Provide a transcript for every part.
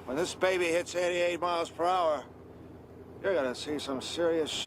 When this baby hits 88 miles per hour, you're gonna see some serious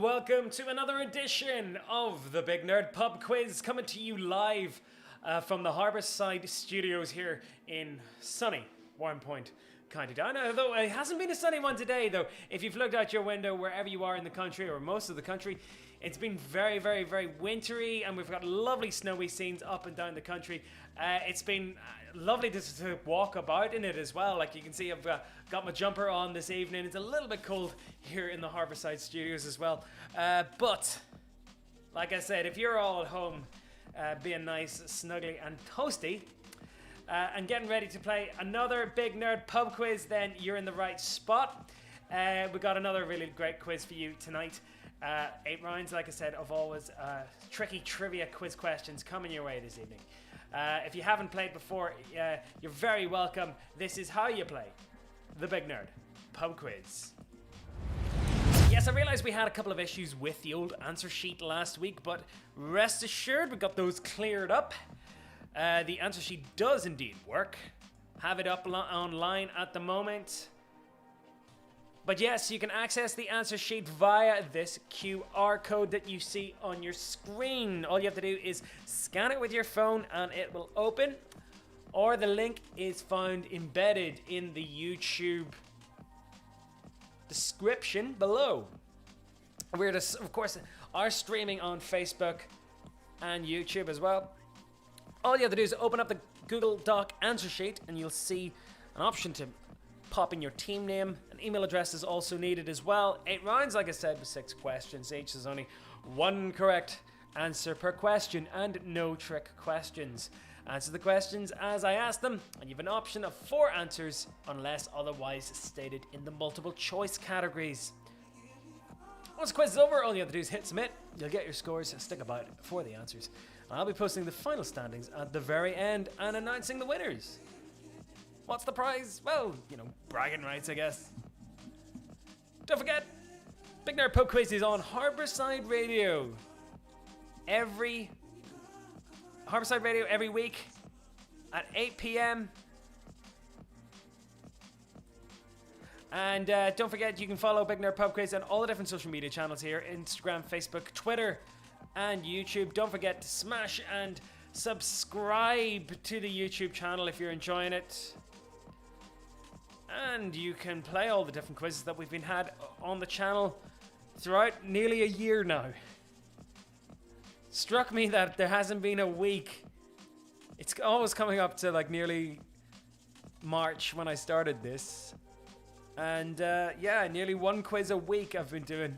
welcome to another edition of the Big Nerd Pub Quiz, coming to you live from the Harbourside Studios here in sunny Warren Point, County Down. Although it hasn't been a sunny one today, though. If you've looked out your window wherever you are in the country, or most of the country, it's been very, very, very wintry, and we've got lovely snowy scenes up and down the country. It's been lovely to walk about in it as well. Like you can see, I've got my jumper on this evening. It's a little bit cold here in the Harbourside Studios as well. But, like I said, if you're all at home being nice, snuggly and toasty, and getting ready to play another Big Nerd Pub Quiz, then you're in the right spot. We got another really great quiz for you tonight. 8 rounds, like I said, of always tricky trivia quiz questions coming your way this evening. If you haven't played before, you're very welcome. This is how you play the Big Nerd Pub Quiz. Yes, I realised we had a couple of issues with the old answer sheet last week, but rest assured we got those cleared up. The answer sheet does indeed work. Have it up online at the moment. But yes, you can access the answer sheet via this QR code that you see on your screen. All you have to do is scan it with your phone and it will open. Or the link is found embedded in the YouTube description below. We're just, of course, are streaming on Facebook and YouTube as well. All you have to do is open up the Google Doc answer sheet and you'll see an option to pop in your team name. An email address is also needed as well. 8 rounds, like I said, with 6 questions each. There's only 1 correct answer per question and no trick questions. Answer the questions as I ask them, and you have an option of 4 answers unless otherwise stated in the multiple choice categories. Once the quiz is over, all you have to do is hit submit. You'll get your scores, stick about for the answers. I'll be posting the final standings at the very end and announcing the winners. What's the prize? Well, you know, bragging rights, I guess. Don't forget, Big Nerd Pub Quiz is on Harbourside Radio. Harbourside Radio every week at 8 p.m. And don't forget, you can follow Big Nerd Pub Quiz on all the different social media channels here: Instagram, Facebook, Twitter, and YouTube. Don't forget to smash and subscribe to the YouTube channel if you're enjoying it. And you can play all the different quizzes that we've been had on the channel throughout nearly a year now. Struck me that there hasn't been a week. It's always coming up to like nearly March when I started this. And yeah, nearly 1 quiz a week I've been doing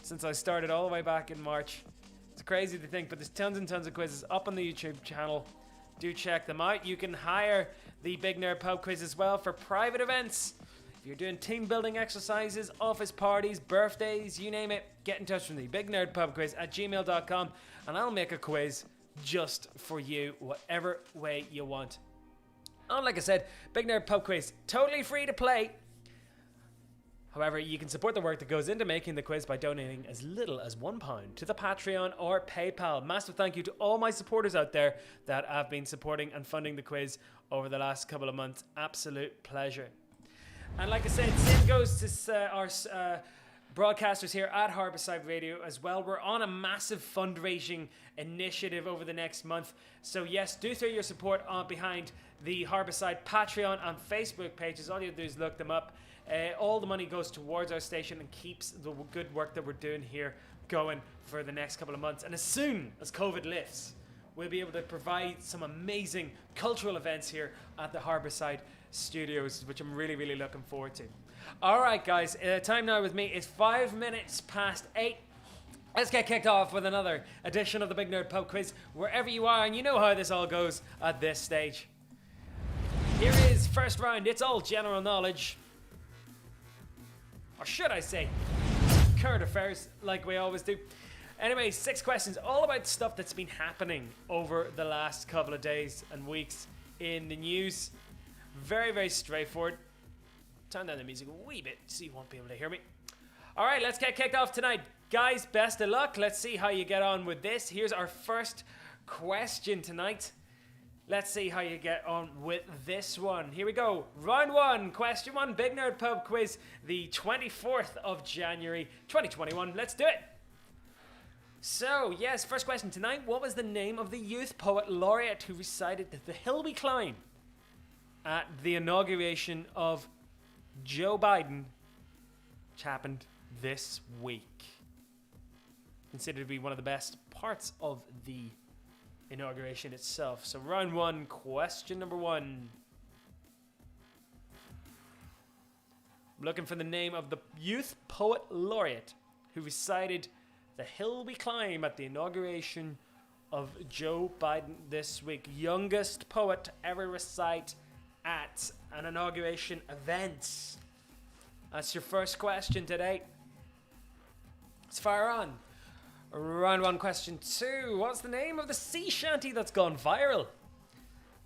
since I started all the way back in March. It's crazy to think, but there's tons and tons of quizzes up on the YouTube channel. Do check them out. You can hire the Big Nerd Pub Quiz as well for private events. If you're doing team building exercises, office parties, birthdays, you name it, get in touch with me. BigNerdPubQuiz@gmail.com, and I'll make a quiz just for you, whatever way you want. And like I said, Big Nerd Pub Quiz, totally free to play. However, you can support the work that goes into making the quiz by donating as little as £1 to the Patreon or PayPal. Massive thank you to all my supporters out there that have been supporting and funding the quiz over the last couple of months. Absolute pleasure. And like I said, same goes to our broadcasters here at Harbourside Radio as well. We're on a massive fundraising initiative over the next month. So yes, do throw your support on behind the Harbourside Patreon and Facebook pages. All you do is look them up. All the money goes towards our station and keeps the good work that we're doing here going for the next couple of months. And as soon as COVID lifts, we'll be able to provide some amazing cultural events here at the Harbourside Studios, which I'm really, really looking forward to. All right, guys, time now with me is 5 minutes past 8. Let's get kicked off with another edition of the Big Nerd Pub Quiz, wherever you are, and you know how this all goes at this stage. Here is first round. It's all general knowledge. Or should I say, current affairs, like we always do. Anyway, 6 questions, all about stuff that's been happening over the last couple of days and weeks in the news. Very, very straightforward. Turn down the music a wee bit so you won't be able to hear me. All right, let's get kicked off tonight. Guys, best of luck. Let's see how you get on with this. Here's our first question tonight. Let's see how you get on with this one. Here we go. Round 1, question 1, Big Nerd Pub Quiz, the 24th of January, 2021. Let's do it. So, yes, first question tonight. What was the name of the youth poet laureate who recited The Hill We Climb at the inauguration of Joe Biden, which happened this week? Considered to be one of the best parts of the inauguration itself. So round 1, question number 1. Looking for the name of the youth poet laureate who recited The Hill We Climb at the inauguration of Joe Biden this week. Youngest poet to ever recite at an inauguration event. That's your first question today. Let's fire on. Round 1, question 2. What's the name of the sea shanty that's gone viral?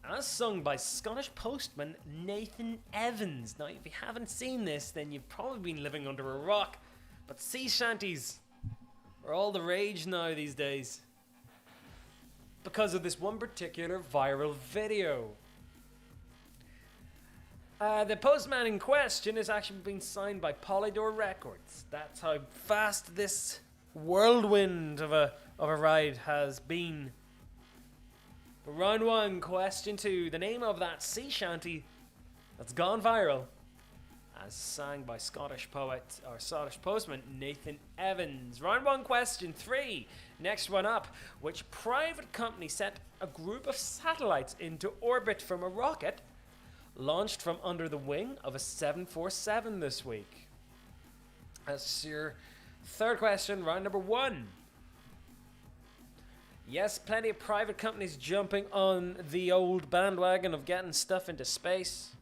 As sung by Scottish postman Nathan Evans. Now, if you haven't seen this, then you've probably been living under a rock. But sea shanties are all the rage now these days because of this one particular viral video. The postman in question has actually been signed by Polydor Records. That's how fast this whirlwind of a ride has been. But round 1, question 2. The name of that sea shanty that's gone viral, as sang by Scottish poet or Scottish postman Nathan Evans. Round 1, question 3. Next one up. Which private company sent a group of satellites into orbit from a rocket launched from under the wing of a 747 this week? That's your third question, round number 1. Yes, plenty of private companies jumping on the old bandwagon of getting stuff into space.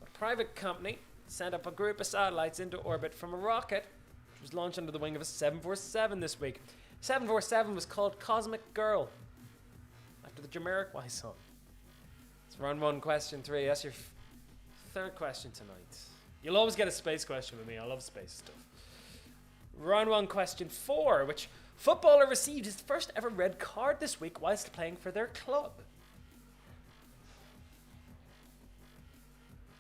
A private company sent up a group of satellites into orbit from a rocket, which was launched under the wing of a 747 this week. 747 was called Cosmic Girl, after the Jamiroquai song. It's round 1, question 3. That's your third question tonight. You'll always get a space question with me. I love space stuff. Round 1, question 4. Which footballer received his first ever red card this week whilst playing for their club?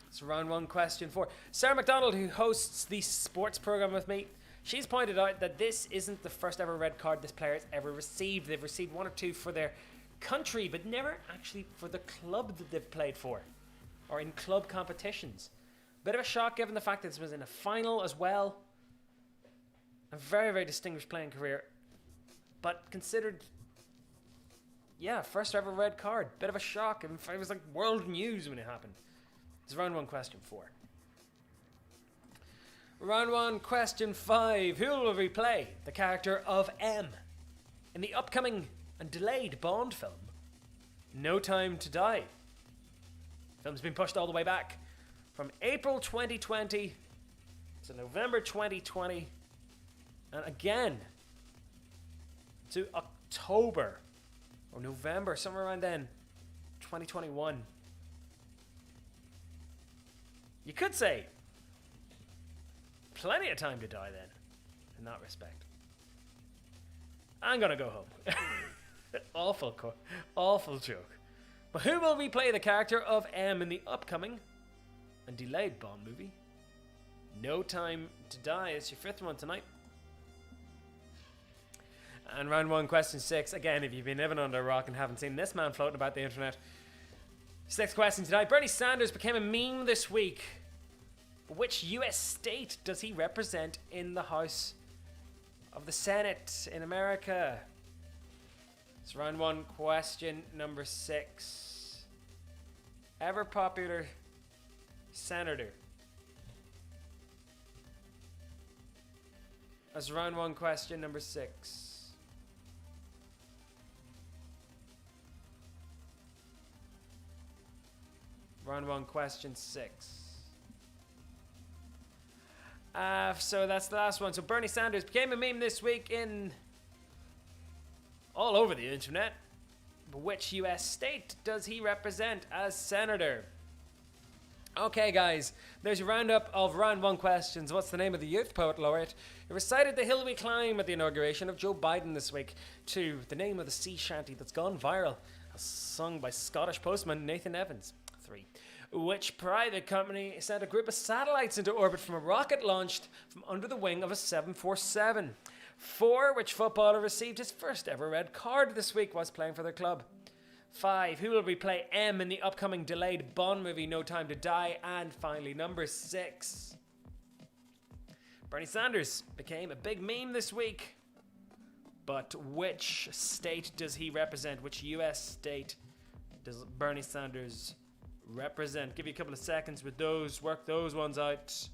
It's round 1, question 4. Sarah McDonald, who hosts the sports program with me, she's pointed out that this isn't the first ever red card this player has ever received. They've received 1 or 2 for their country, but never actually for the club that they've played for, or in club competitions. Bit of a shock given the fact that this was in a final as well. A very, very distinguished playing career. But considered, yeah, first ever red card. Bit of a shock. It was like world news when it happened. It's round 1, question 4. Round 1, question 5. Who will replay the character of M in the upcoming and delayed Bond film, No Time to Die? The film's been pushed all the way back from April 2020 to November 2020, and again to October or November, somewhere around then, 2021. You could say plenty of time to die then, in that respect. I'm gonna go home. Awful joke. But who will replay the character of M in the upcoming and delayed Bond movie, No Time to Die. It's your fifth one tonight. And round one, question 6. Again, if you've been living under a rock and haven't seen this man floating about the internet. Sixth question tonight. Bernie Sanders became a meme this week. But which US state does he represent in the House of the Senate in America? It's round one, question number 6. Ever popular senator. That's round one, question number 6. Round one, question 6. So that's the last one. So Bernie Sanders became a meme this week in all over the internet. But which US state does he represent as senator? Okay, guys, there's your roundup of round one questions. What's the name of the Youth Poet Laureate who recited The Hill We Climb at the inauguration of Joe Biden this week? 2. The name of the sea shanty that's gone viral, as sung by Scottish postman Nathan Evans. 3. Which private company sent a group of satellites into orbit from a rocket launched from under the wing of a 747? 4. Which footballer received his first ever red card this week whilst playing for their club? 5. Who will replay M in the upcoming delayed Bond movie No Time to Die? And finally, number 6. Bernie Sanders became a big meme this week. But which state does he represent? Which US state does Bernie Sanders represent? Give you a couple of seconds with those. Work those ones out.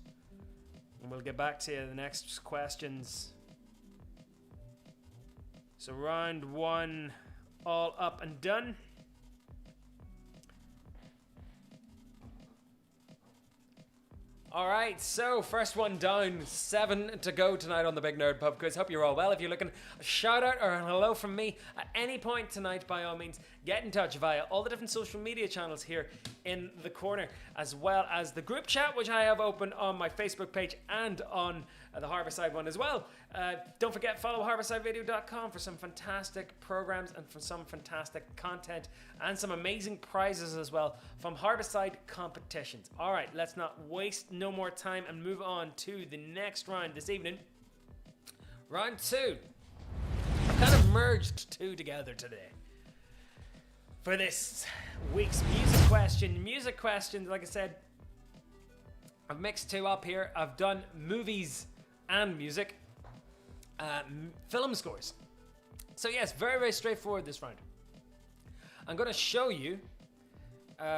And we'll get back to the next questions. So round one, all up and done. Alright, so first one down, 7 to go tonight on the Big Nerd Pub Quiz. Hope you're all well. If you're looking a shout out or a hello from me at any point tonight, by all means, get in touch via all the different social media channels here in the corner, as well as the group chat, which I have open on my Facebook page and on the Harbourside one as well. Don't forget, follow HarboursideRadio.com for some fantastic programs and for some fantastic content and some amazing prizes as well from Harbourside competitions. All right, let's not waste no more time and move on to the next round this evening. Round 2. I've kind of merged 2 together today for this week's music question. Music questions, like I said, I've mixed 2 up here. I've done movies and music, film scores. So yes, very, very straightforward this round. I'm going to show you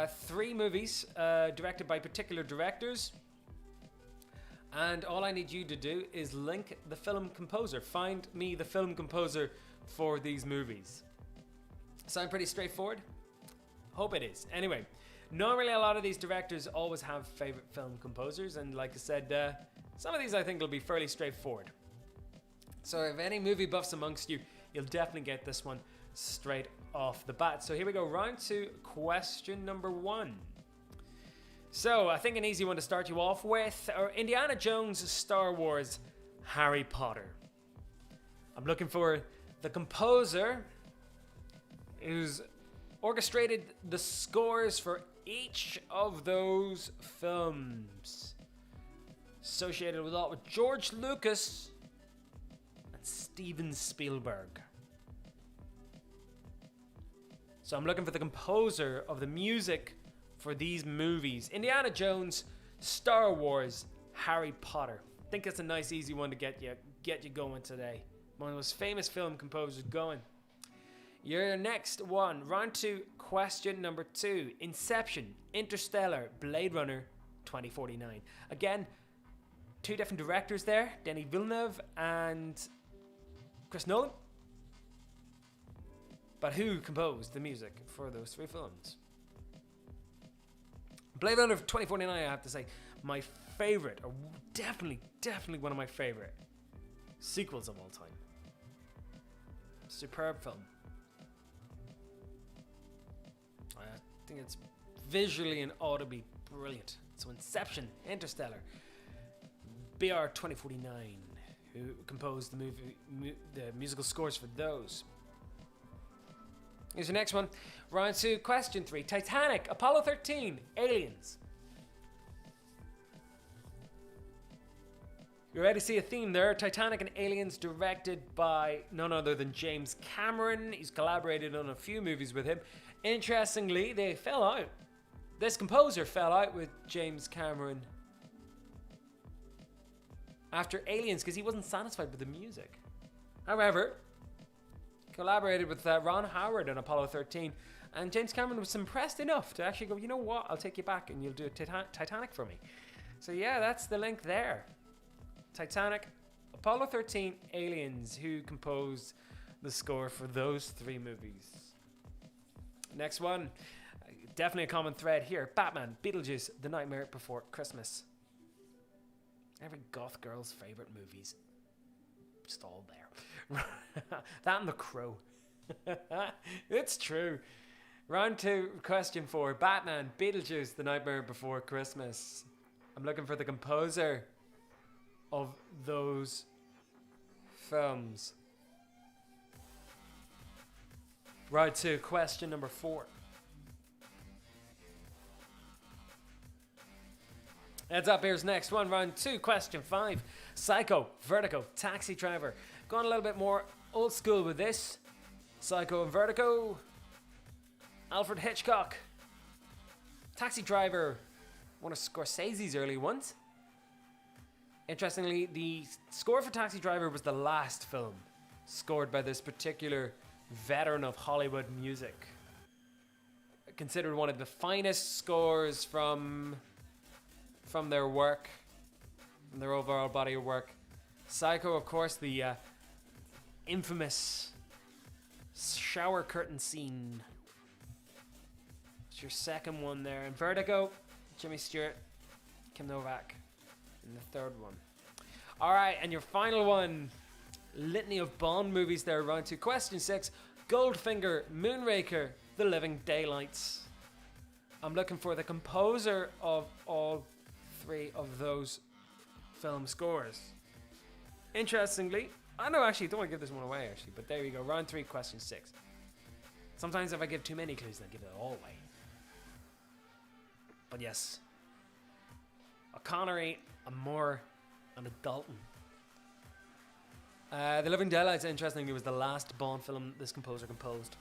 3 movies directed by particular directors, and all I need you to do is link the film composer. Find me the film composer for these movies. Sound pretty straightforward? Hope it is. Anyway, normally a lot of these directors always have favorite film composers, and like I said, some of these I think will be fairly straightforward. So if any movie buffs amongst you, you'll definitely get this one straight off the bat. So here we go, round 2, question number 1. So I think an easy one to start you off with are Indiana Jones, Star Wars, Harry Potter. I'm looking for the composer who's orchestrated the scores for each of those films, associated with a lot with George Lucas and Steven Spielberg. So I'm looking for the composer of the music for these movies: Indiana Jones, Star Wars, Harry Potter. I think it's a nice easy one to get you going today. One of those famous film composers going. Your next one, round 2, question number 2. Inception, Interstellar, Blade Runner 2049. Again, 2 different directors there, Denis Villeneuve and Chris Nolan. But who composed the music for those 3 films? Blade Runner 2049, I have to say, my favorite, or definitely one of my favorite sequels of all time. Superb film. I think it's visually and audibly brilliant. So Inception, Interstellar, BR 2049, who composed the musical scores for those. Here's your next one. Round 2, question 3. Titanic, Apollo 13, Aliens. You already see a theme there. Titanic and Aliens, directed by none other than James Cameron. He's collaborated on a few movies with him. Interestingly, they fell out. This composer fell out with James Cameron after Aliens because he wasn't satisfied with the music. However, collaborated with Ron Howard on Apollo 13, and James Cameron was impressed enough to actually go, you know what, I'll take you back and you'll do Titanic for me. So yeah, that's the link there. Titanic, Apollo 13, Aliens, who composed the score for those three movies. Next one, definitely a common thread here. Batman, Beetlejuice, The Nightmare Before Christmas. Every goth girl's favorite movies. Just all there. That and The Crow. It's true. Round 2, question 4. Batman, Beetlejuice, The Nightmare Before Christmas. I'm looking for the composer of those films. Round 2, question number 4. Heads up, here's next one. Round 2, question 5. Psycho, Vertigo, Taxi Driver. Going a little bit more old school with this. Psycho and Vertigo. Alfred Hitchcock. Taxi Driver, one of Scorsese's early ones. Interestingly, the score for Taxi Driver was the last film scored by this particular veteran of Hollywood music. Considered one of the finest scores from their work, from their overall body of work. Psycho, of course, the infamous shower curtain scene. It's your second one there. And Vertigo, Jimmy Stewart, Kim Novak in the third one. All right, and your final one, litany of Bond movies there. Round 2, question 6, Goldfinger, Moonraker, The Living Daylights. I'm looking for the composer of all 3 of those film scores. Interestingly, I know, actually, don't want to give this one away, actually, but there you go. Round 3, question 6. Sometimes if I give too many clues, I give it all away. But yes, a Connery, a Moore, and a Dalton. The Living Daylights, interestingly, was the last Bond film this composer composed.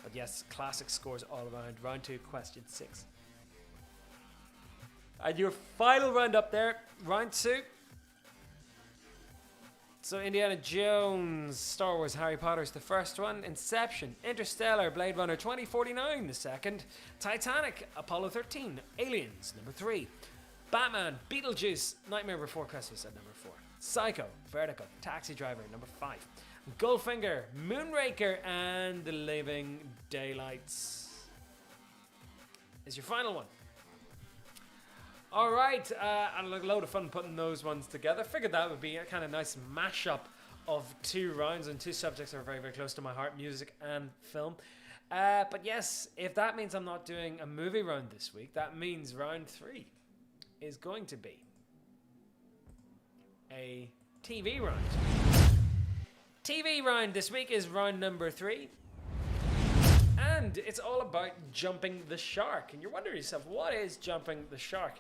But yes, classic scores all around. Round 2, question 6. And your final round up there, round 2. So Indiana Jones, Star Wars, Harry Potter's the first one. Inception, Interstellar, Blade Runner 2049 the second. Titanic, Apollo 13, Aliens number 3. Batman, Beetlejuice, Nightmare Before Christmas at number 4. Psycho, Vertigo, Taxi Driver number 5. Goldfinger, Moonraker, and The Living Daylights is your final one. Alright, and a load of fun putting those ones together. Figured that would be a kind of nice mashup of 2 rounds and 2 subjects that are very, very close to my heart, music and film. But yes, if that means I'm not doing a movie round this week, that means round 3 is going to be a TV round. TV round this week is round number 3. And it's all about jumping the shark. And you're wondering to yourself, what is jumping the shark?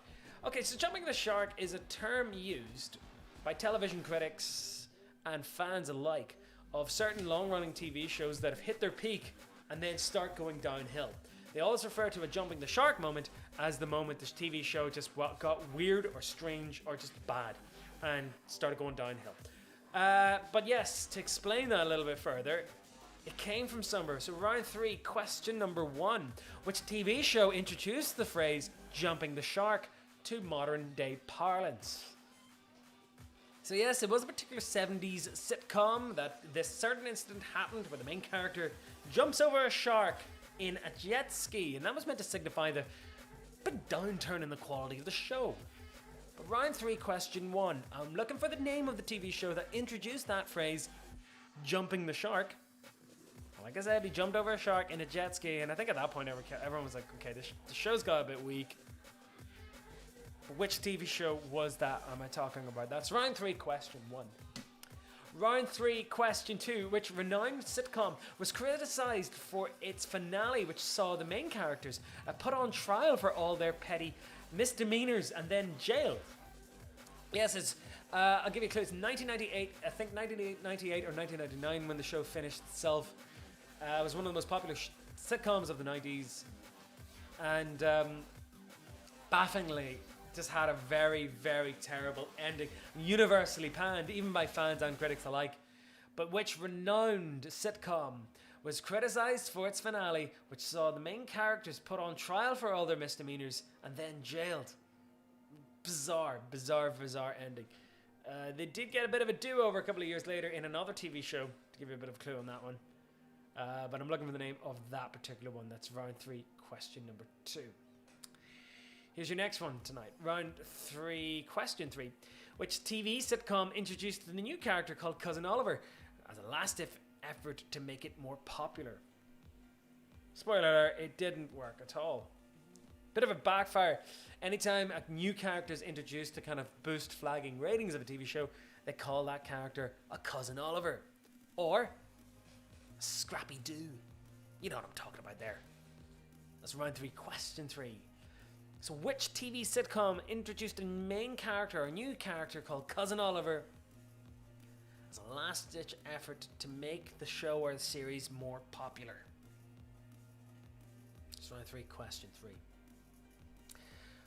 Okay, so jumping the shark is a term used by television critics and fans alike of certain long-running TV shows that have hit their peak and then start going downhill. They always refer to a jumping the shark moment as the moment the TV show just got weird or strange or just bad and started going downhill. But yes, to explain that a little bit further, it came from somewhere. So round 3, question number 1. Which TV show introduced the phrase jumping the shark to modern day parlance? So yes, it was a particular 70s sitcom that this certain incident happened where the main character jumps over a shark in a jet ski, and that was meant to signify the big downturn in the quality of the show. But round 3, question 1. I'm looking for the name of the TV show that introduced that phrase, jumping the shark. Well, like I said, he jumped over a shark in a jet ski, and I think at that point everyone was like, okay, the show's got a bit weak. But which TV show was that am I talking about? That's round 3, question 1. Round 3, question 2. Which renowned sitcom was criticised for its finale, which saw the main characters put on trial for all their petty misdemeanors and then jailed? Yes, it's I'll give you a clue. It's 1998, I think 1998 or 1999 when the show finished itself. It was one of the most popular sitcoms of the 90s. And bafflingly, just had a very, very terrible ending. Universally panned, even by fans and critics alike. But which renowned sitcom was criticized for its finale, which saw the main characters put on trial for all their misdemeanors and then jailed? Bizarre ending. They did get a bit of a do-over a couple of years later in another TV show, to give you a bit of a clue on that one. But I'm looking for the name of that particular one. That's round 3, question number 2. Here's your next one tonight. Round 3, question 3. Which TV sitcom introduced the new character called Cousin Oliver as a last-ditch effort to make it more popular? Spoiler alert, it didn't work at all. Bit of a backfire. Anytime a new character is introduced to kind of boost flagging ratings of a TV show, they call that character a Cousin Oliver. Or a Scrappy Doo. You know what I'm talking about there. That's round 3, question 3. So which TV sitcom introduced a main character, or a new character called Cousin Oliver as a last-ditch effort to make the show or the series more popular? That's round 3, question 3.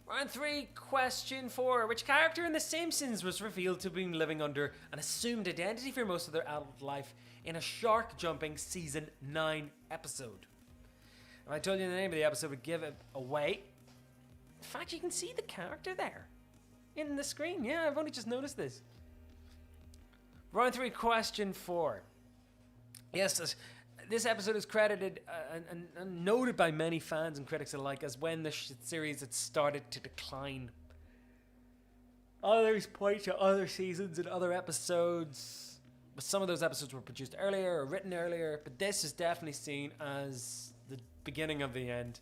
Round 3, question 4. Which character in The Simpsons was revealed to have been living under an assumed identity for most of their adult life in a shark-jumping Season 9 episode? If I told you the name of the episode, would give it away. In fact, you can see the character there in the screen. Yeah, I've only just noticed this. Round 3, question 4. Yes, this episode is credited and noted by many fans and critics alike as when the series had started to decline. Others point to other seasons and other episodes, but some of those episodes were produced earlier or written earlier, but this is definitely seen as the beginning of the end.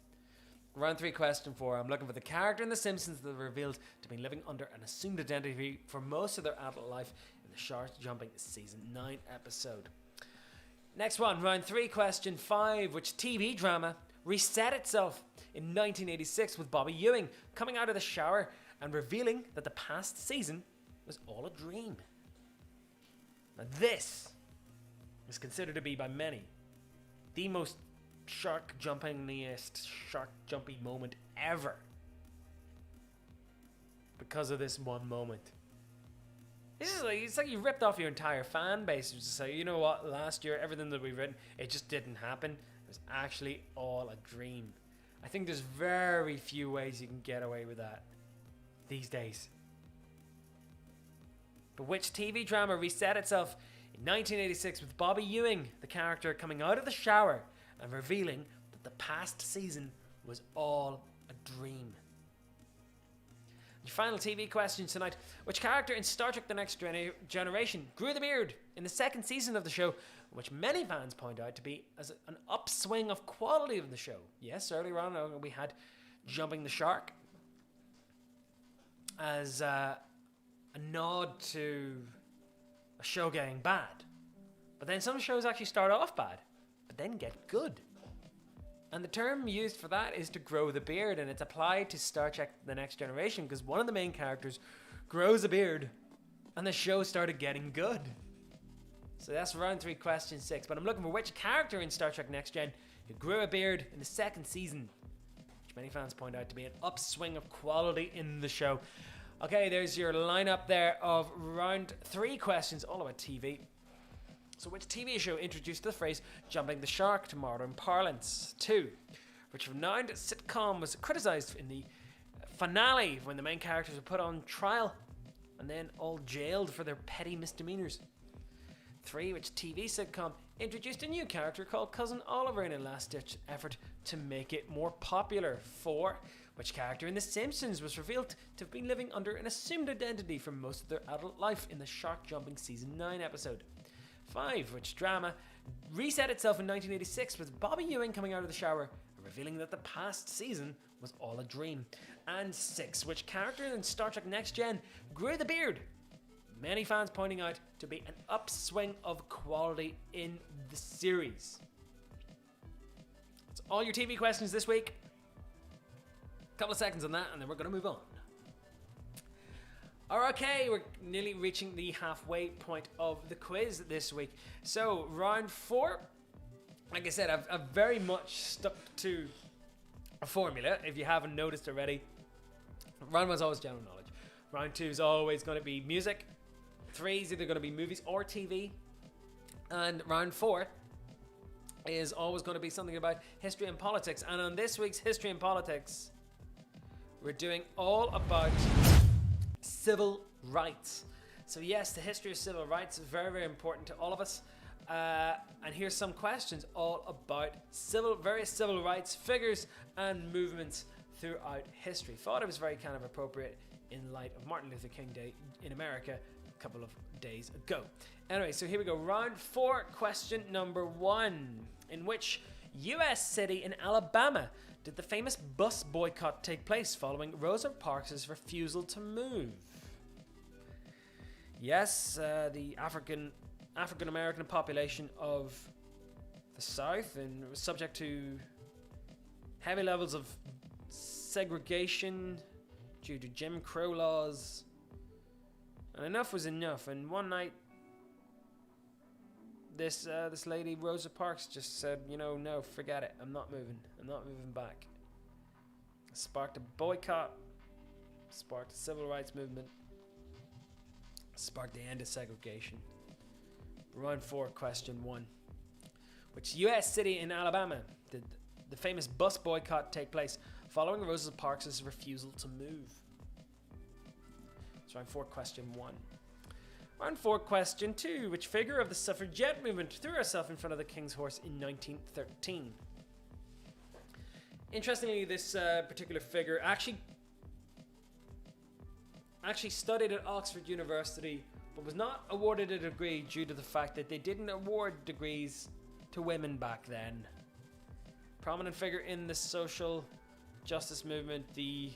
Round 3, question 4. I'm looking for the character in The Simpsons that revealed to be living under an assumed identity for most of their adult life in the shark-jumping Season 9 episode. Next one, round 3, question 5. Which TV drama reset itself in 1986 with Bobby Ewing coming out of the shower and revealing that the past season was all a dream? Now this is considered to be by many the most shark-jumpy moment ever because of this one moment. It's like you ripped off your entire fan base to say, you know what, last year everything that we've written, it just didn't happen. It was actually all a dream. I think there's very few ways you can get away with that these days. But which TV drama reset itself in 1986 with Bobby Ewing, the character, coming out of the shower and revealing that the past season was all a dream? Your final TV question tonight. Which character in Star Trek The Next Generation grew the beard in the second season of the show, which many fans point out to be as an upswing of quality of the show? Yes, earlier on we had Jumping the Shark as a nod to a show getting bad. But then some shows actually start off bad, but then get good. And the term used for that is to grow the beard, and it's applied to Star Trek The Next Generation because one of the main characters grows a beard and the show started getting good. So that's round 3, question 6. But I'm looking for which character in Star Trek Next Gen who grew a beard in the second season, which many fans point out to be an upswing of quality in the show. Okay, there's your lineup there of round 3 questions, all about TV. So which TV show introduced the phrase jumping the shark to modern parlance? 2. Which renowned sitcom was criticised in the finale when the main characters were put on trial and then all jailed for their petty misdemeanors? 3. Which TV sitcom introduced a new character called Cousin Oliver in a last-ditch effort to make it more popular? 4. Which character in The Simpsons was revealed to have been living under an assumed identity for most of their adult life in the shark-jumping Season 9 episode? 5. Which drama reset itself in 1986 with Bobby Ewing coming out of the shower and revealing that the past season was all a dream? And 6. Which character in Star Trek Next Gen grew the beard? Many fans pointing out to be an upswing of quality in the series. That's all your TV questions this week. A couple of seconds on that and then we're going to move on. Okay, we're nearly reaching the halfway point of the quiz this week. So, round 4. Like I said, I've very much stuck to a formula, if you haven't noticed already. Round 1's always general knowledge. Round 2 is always going to be music. 3 is either going to be movies or TV. And round 4 is always going to be something about history and politics. And on this week's History and Politics, we're doing all about civil rights. So yes, the history of civil rights is very, very important to all of us. And here's some questions all about various civil rights figures and movements throughout history. Thought it was very kind of appropriate in light of Martin Luther King Day in America a couple of days ago. Anyway, so here we go. Round 4, question number 1. In which US city in Alabama did the famous bus boycott take place following Rosa Parks' refusal to move? Yes, the African American population of the South, and it was subject to heavy levels of segregation due to Jim Crow laws. And enough was enough. And one night, this lady Rosa Parks just said, no, forget it. I'm not moving back. It sparked a boycott, sparked a civil rights movement, sparked the end of segregation. Round 4, question 1. Which US city in Alabama did the famous bus boycott take place following Rosa Parks' refusal to move? It's round 4, question 1. Round 4, question 2. Which figure of the suffragette movement threw herself in front of the King's horse in 1913? Interestingly, this particular figure actually studied at Oxford University, but was not awarded a degree due to the fact that they didn't award degrees to women back then. Prominent figure in the social justice movement, the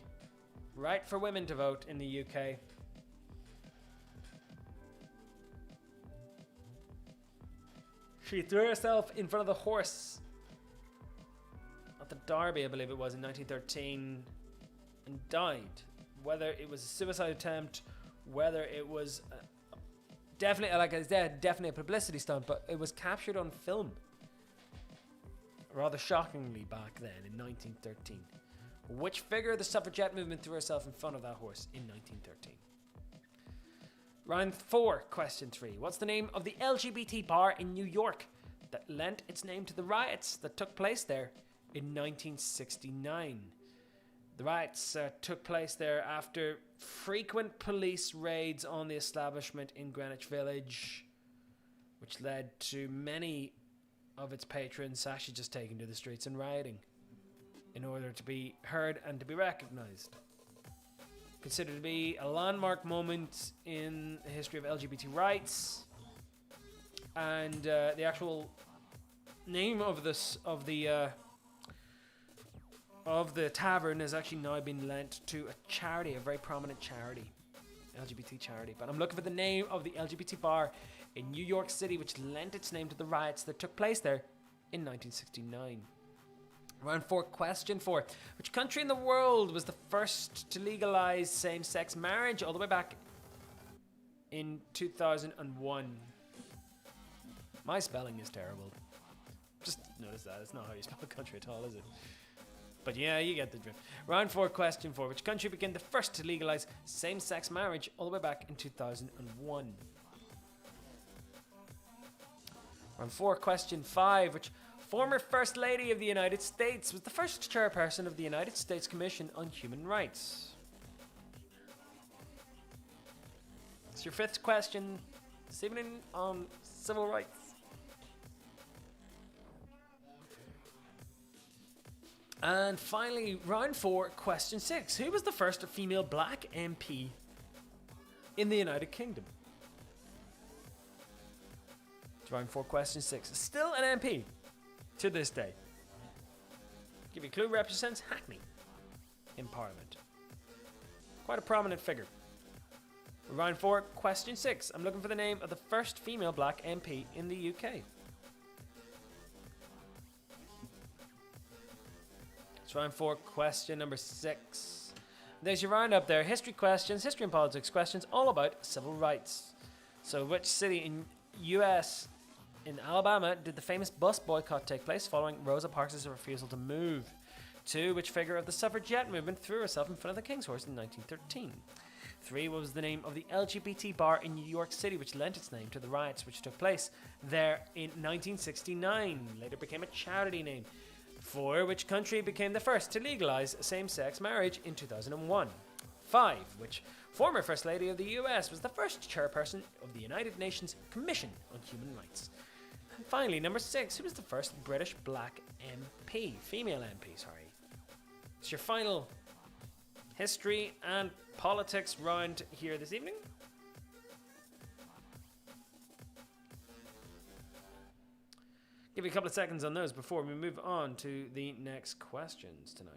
right for women to vote in the UK. She threw herself in front of the horse at the Derby, I believe it was, in 1913, and died. Whether it was a suicide attempt, whether it was definitely, like I said, definitely a publicity stunt, but it was captured on film, rather shockingly, back then in 1913. Which figure of the suffragette movement threw herself in front of that horse in 1913? Round 4, question 3. What's the name of the LGBT bar in New York that lent its name to the riots that took place there in 1969? The riots took place there after frequent police raids on the establishment in Greenwich Village, which led to many of its patrons actually just taking to the streets and rioting in order to be heard and to be recognized. Considered to be a landmark moment in the history of LGBT rights, and the actual name of the tavern has actually now been lent to a charity, a very prominent charity, LGBT charity. But I'm looking for the name of the LGBT bar in New York City, which lent its name to the riots that took place there in 1969. Round 4, question 4. Which country in the world was the first to legalize same-sex marriage all the way back in 2001? My spelling is terrible. Just notice that. It's not how you spell a country at all, is it? But yeah, you get the drift. Round 4, question 4. Which country became the first to legalize same-sex marriage all the way back in 2001? Round 4, question 5. Which former First Lady of the United States was the first chairperson of the United States Commission on Human Rights? It's your 5th question this evening on civil rights. And finally, round 4, question 6. Who was the first female black MP in the United Kingdom? It's round 4, question 6. Still an MP to this day. Give you a clue, represents Hackney in Parliament. Quite a prominent figure. Round 4, question 6. I'm looking for the name of the first female black MP in the UK. It's round 4, question number 6. there's your roundup there. History questions, history and politics questions, all about civil rights. So, which city in U.S. in Alabama did the famous bus boycott take place following Rosa Parks' refusal to move? 2. Which figure of the suffragette movement threw herself in front of the King's horse in 1913? 3. What was the name of the LGBT bar in New York City which lent its name to the riots which took place there in 1969? Later became a charity name. 4. Which country became the first to legalize same-sex marriage in 2001? 5. Which former First Lady of the US was the first chairperson of the United Nations Commission on Human Rights? And finally, number 6. Who was the first British black MP? Female MP, sorry. It's your final history and politics round here this evening. Give you a couple of seconds on those before we move on to the next questions tonight.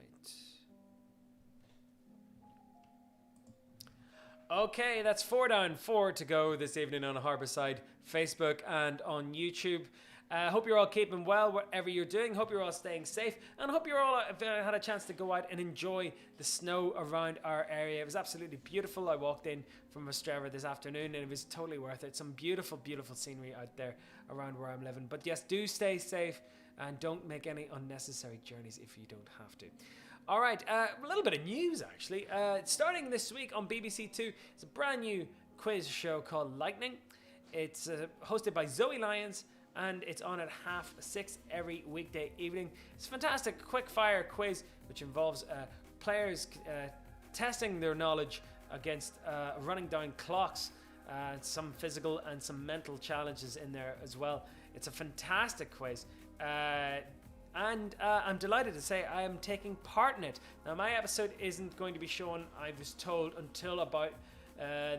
Okay, that's 4 down, 4 to go this evening on Harbourside, Facebook and on YouTube. Hope you're all keeping well whatever you're doing. Hope you're all staying safe, and hope you're all had a chance to go out and enjoy the snow around our area. It was absolutely beautiful. I walked in from Ostrava this afternoon and it was totally worth it. Some beautiful, beautiful scenery out there around where I'm living. But yes, do stay safe and don't make any unnecessary journeys if you don't have to. All right, a little bit of news actually. Starting this week on BBC Two, it's a brand new quiz show called Lightning. It's hosted by Zoe Lyons, and it's on at 6:30 every weekday evening. It's a fantastic quick-fire quiz which involves players testing their knowledge against running down clocks, some physical and some mental challenges in there as well. It's a fantastic quiz. And I'm delighted to say I am taking part in it. Now, my episode isn't going to be shown, I was told, until about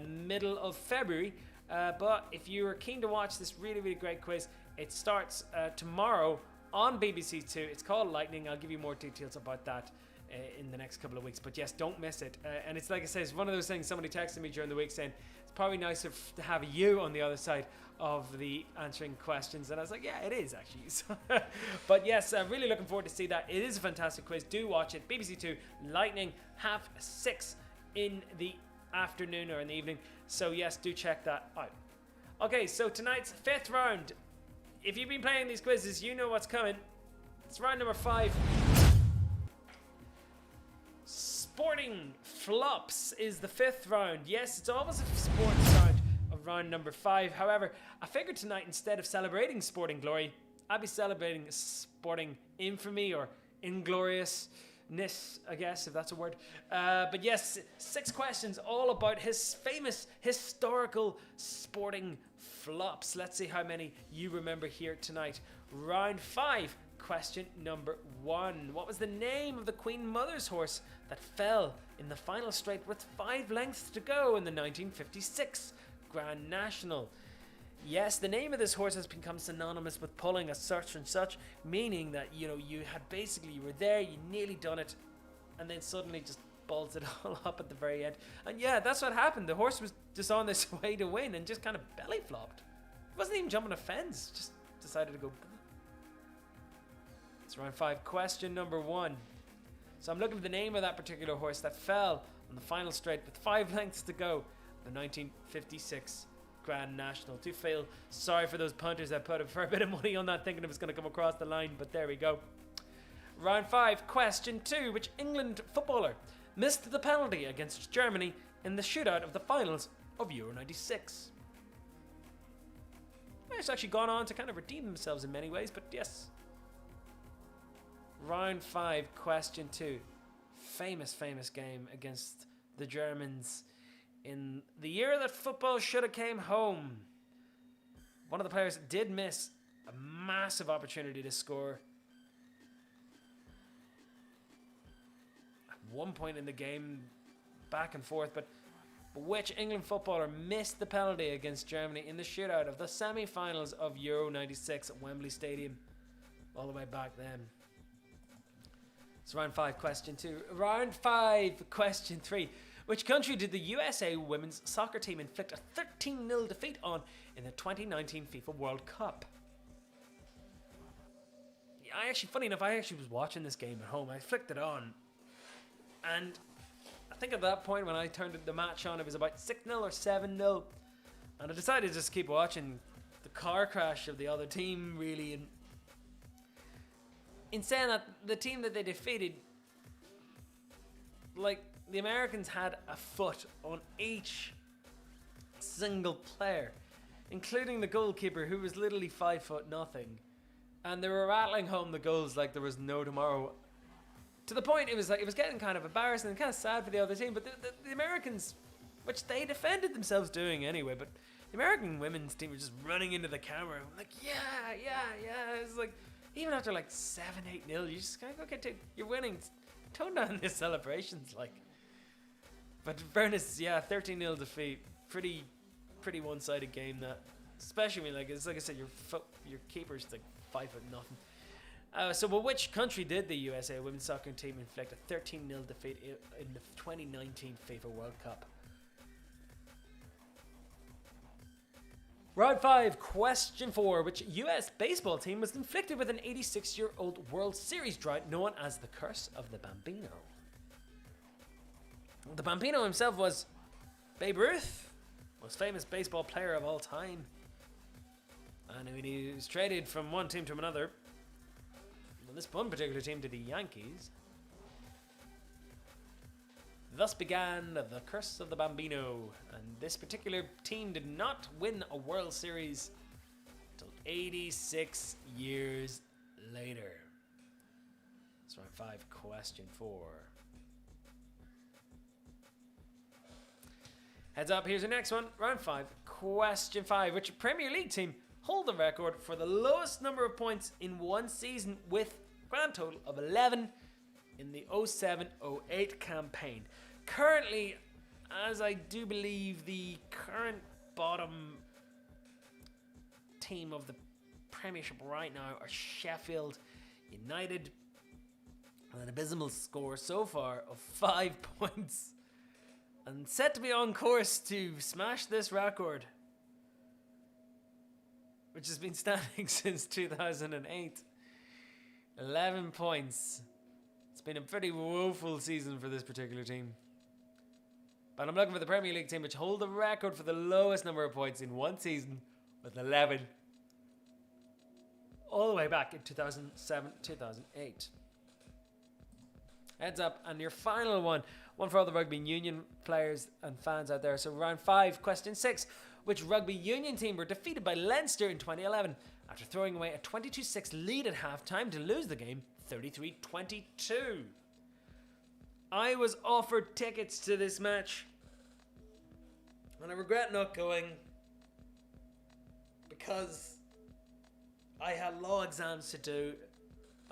middle of February. But if you are keen to watch this really, really great quiz, it starts tomorrow on BBC Two. It's called Lightning. I'll give you more details about that in the next couple of weeks. But yes, don't miss it. And it's like I said, it's one of those things. Somebody texted me during the week saying it's probably nicer to have you on the other side of the answering questions, and I was like, yeah, it is actually. But yes, really looking forward to see that. It is a fantastic quiz. Do watch it. BBC Two, Lightning, 6:30 in the afternoon or in the evening. So yes, do check that out. Okay, so tonight's 5th round. If you've been playing these quizzes, you know what's coming. It's round number 5. Sporting flops is the 5th round. Yes, it's always a sports round of round number 5. However, I figured tonight, instead of celebrating sporting glory, I'd be celebrating sporting infamy or ingloriousness, I guess, if that's a word. But yes, 6 questions all about his famous historical sporting flops. Let's see how many you remember here tonight. Round 5, question number 1. What was the name of the Queen Mother's horse that fell in the final straight with 5 lengths to go in the 1956 Grand National? Yes, the name of this horse has become synonymous with pulling a such and such, meaning that, you were there, you nearly done it, and then suddenly just balls it all up at the very end. And yeah, that's what happened. The horse was just on this way to win and just kind of belly flopped. It wasn't even jumping a fence, just decided to go. It's round 5, question number 1. So I'm looking for the name of that particular horse that fell on the final straight with 5 lengths to go, the 1956 Grand National. To feel sorry for those punters that put a fair bit of money on that thinking it was going to come across the line, but there we go. Round 5, question 2. Which England footballer missed the penalty against Germany in the shootout of the finals of Euro 96? It's actually gone on to kind of redeem themselves in many ways, but yes. Round 5, question 2. Famous game against the Germans in the year that football should have came home. One of the players did miss a massive opportunity to score at one point in the game, back and forth, but which England footballer missed the penalty against Germany in the shootout of the semi-finals of Euro 96 at Wembley Stadium all the way back then? It's round 5, question 2. Round 5, question 3. Which country did the USA women's soccer team inflict a 13-0 defeat on in the 2019 FIFA World Cup? Funny enough, I actually was watching this game at home. I flicked it on, and a think at that point when I turned the match on, it was about 6-0 or 7-0. And I decided to just keep watching the car crash of the other team, really. And in saying that, the team that they defeated, like, the Americans had a foot on each single player, including the goalkeeper, who was literally 5'0". And they were rattling home the goals like there was no tomorrow. To the point, it was getting kind of embarrassing and kind of sad for the other team. But the Americans, which they defended themselves doing anyway, but the American women's team were just running into the camera, like, yeah. It's like, even after like 7-8-0, you just kind of, okay, dude, you're winning. Tone down the celebrations, like. But in fairness, 13-0 defeat, pretty one-sided game. That, especially when, like I said, your keeper's like 5'0". So, which country did the USA women's soccer team inflict a 13-0 defeat in the 2019 FIFA World Cup? Round 5, question 4. Which US baseball team was inflicted with an 86-year-old World Series drought known as the Curse of the Bambino? The Bambino himself was Babe Ruth, most famous baseball player of all time. And when he was traded from one team to another, well, this one particular team to the Yankees, thus began the Curse of the Bambino, and this particular team did not win a World Series until 86 years later. That's round 5, question 4. Heads up, here's your next one. Round 5, question 5. Which Premier League team hold the record for the lowest number of points in one season with a grand total of 11 in the 07-08 campaign? Currently, as I do believe, the current bottom team of the Premiership right now are Sheffield United, with an abysmal score so far of 5 points, and set to be on course to smash this record, which has been standing since 2008. 11 points. It's been a pretty woeful season for this particular team. But I'm looking for the Premier League team which hold the record for the lowest number of points in one season with 11. All the way back in 2007-2008. Heads up, and your final one for all the rugby union players and fans out there. So round 5, question 6. Which rugby union team were defeated by Leinster in 2011 after throwing away a 22-6 lead at half-time to lose the game 33-22? I was offered tickets to this match, and I regret not going because I had law exams to do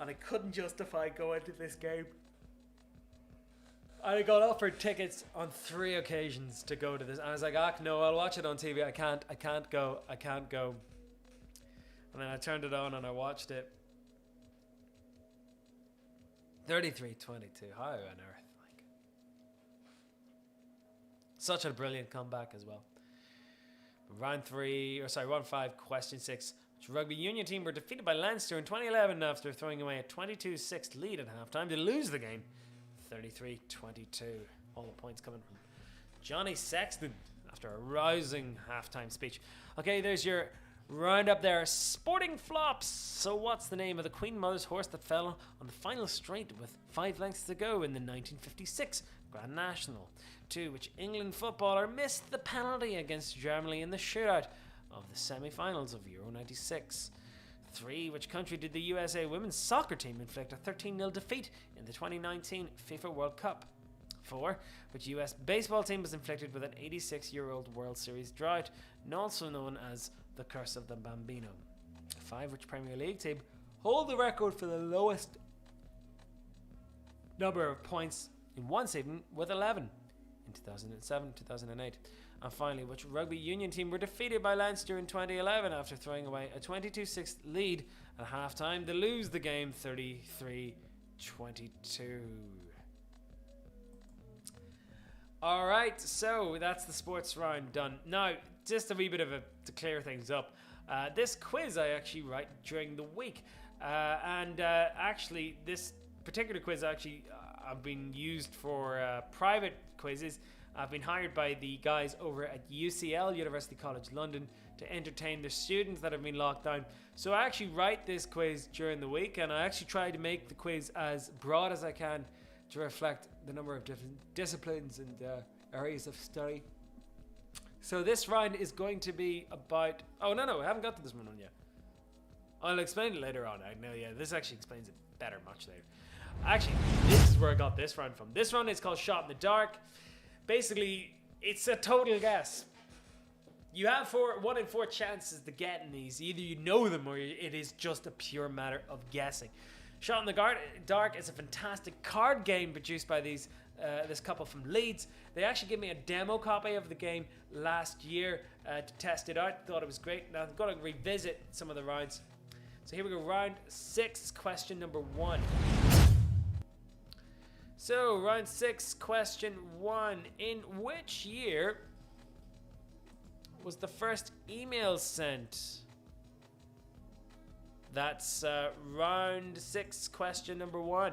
and I couldn't justify going to this game. I got offered tickets on 3 occasions to go to this, and I was like, no, I'll watch it on TV. I can't go. And then I turned it on and I watched it. 33-22. How on earth? Like, such a brilliant comeback as well. Round 5, question 6. Which rugby union team were defeated by Leinster in 2011 after throwing away a 22-6 lead at halftime to lose the game 33-22. All the points coming from Johnny Sexton after a rousing halftime speech. Okay, there's your roundup there. Sporting flops. So what's the name of the Queen Mother's horse that fell on the final straight with 5 lengths to go in the 1956 Grand National? 2. Which England footballer missed the penalty against Germany in the shootout of the semi-finals of Euro 96? 3. Which country did the USA women's soccer team inflict a 13-0 defeat in the 2019 FIFA World Cup? 4. Which US baseball team was inflicted with an 86-year-old World Series drought, also known as the Curse of the Bambino? 5. Which Premier League team hold the record for the lowest number of points in one season with 11 in 2007-2008? And finally, which rugby union team were defeated by Leinster in 2011 after throwing away a 22-6 lead at halftime to lose the game 33-22? Alright, so that's the sports round done. Now, just a wee bit to clear things up. This quiz I actually write during the week. Actually, this particular quiz I've been used for private quizzes. I've been hired by the guys over at UCL, University College London, to entertain their students that have been locked down. So I actually write this quiz during the week, and I actually try to make the quiz as broad as I can to reflect the number of different disciplines and areas of study. So this round is going to be about... Oh, no, I haven't got to this one yet. I'll explain it later on. I know, yeah, this actually explains it better much later. Actually, this is where I got this round from. This round is called Shot in the Dark. Basically, it's a total guess. You have 1 in 4 chances to get in these. Either you know them or it is just a pure matter of guessing. Shot in the Dark is a fantastic card game produced by this couple from Leeds. They actually gave me a demo copy of the game last year to test it out. Thought it was great. Now I've got to revisit some of the rounds. So here we go, round 6, question number 1. So, round 6, question 1. In which year was the first email sent? That's round 6, question number 1.